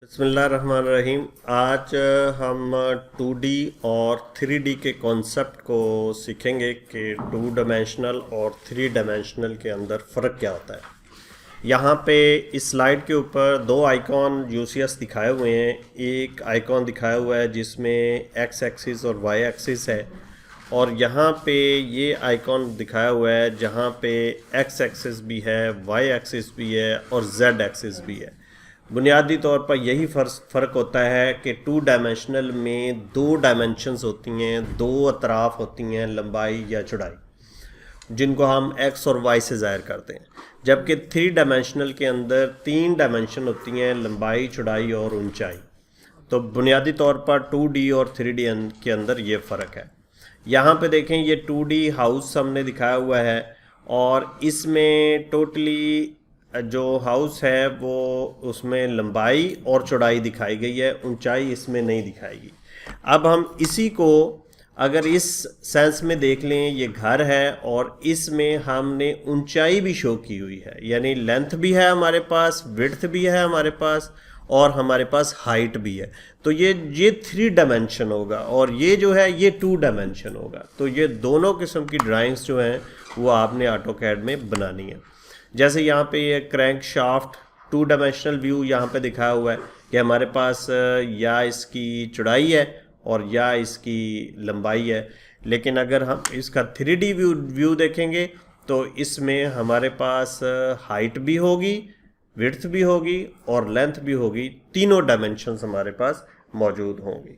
बिस्मिल्लाहिर्रहमानिर्रहीम। आज हम 2D और 3D के कॉन्सेप्ट को सीखेंगे कि 2 डायमेंशनल और 3 डायमेंशनल के अंदर फ़र्क क्या होता है। यहाँ पे इस स्लाइड के ऊपर दो आइकॉन यूसीएस दिखाए हुए हैं। एक आइकॉन दिखाया हुआ है जिसमें एक्स एक्सिस और वाई एक्सिस है, और यहाँ पे ये आइकॉन दिखाया हुआ है जहाँ पे एक्स एक्सिस भी है, वाई एक्सिस भी है और जेड एक्सिस भी है। बुनियादी तौर पर यही फ़र्क होता है कि 2 डायमेंशनल में 2 डायमेंशंस होती हैं, 2 अतराफ़ होती हैं, लंबाई या चौड़ाई, जिनको हम एक्स और वाई से ज़ाहिर करते हैं। जबकि 3 डायमेंशनल के अंदर 3 डायमेंशन होती हैं, लंबाई, चौड़ाई और ऊंचाई। तो बुनियादी तौर पर 2D और 3D के अंदर ये फ़र्क है। यहाँ पे देखें, ये 2D हाउस हमने दिखाया हुआ है और इसमें टोटली जो हाउस है वो उसमें लंबाई और चौड़ाई दिखाई गई है, ऊंचाई इसमें नहीं दिखाई गई। अब हम इसी को अगर इस सेंस में देख लें, ये घर है और इसमें हमने ऊंचाई भी शो की हुई है, यानी लेंथ भी है हमारे पास, विड्थ भी है हमारे पास और हमारे पास हाइट भी है। तो ये 3 डायमेंशन होगा और ये जो है ये 2 डायमेंशन होगा। तो ये दोनों किस्म की ड्राइंग्स जो हैं वो आपने ऑटोकैड में बनानी है। जैसे यहाँ पे ये क्रैंक शाफ्ट 2 डायमेंशनल व्यू यहाँ पे दिखाया हुआ है कि हमारे पास या इसकी चौड़ाई है और या इसकी लंबाई है। लेकिन अगर हम इसका 3D व्यू देखेंगे तो इसमें हमारे पास हाइट भी होगी, विड्थ भी होगी और लेंथ भी होगी। तीनों डायमेंशंस हमारे पास मौजूद होंगी।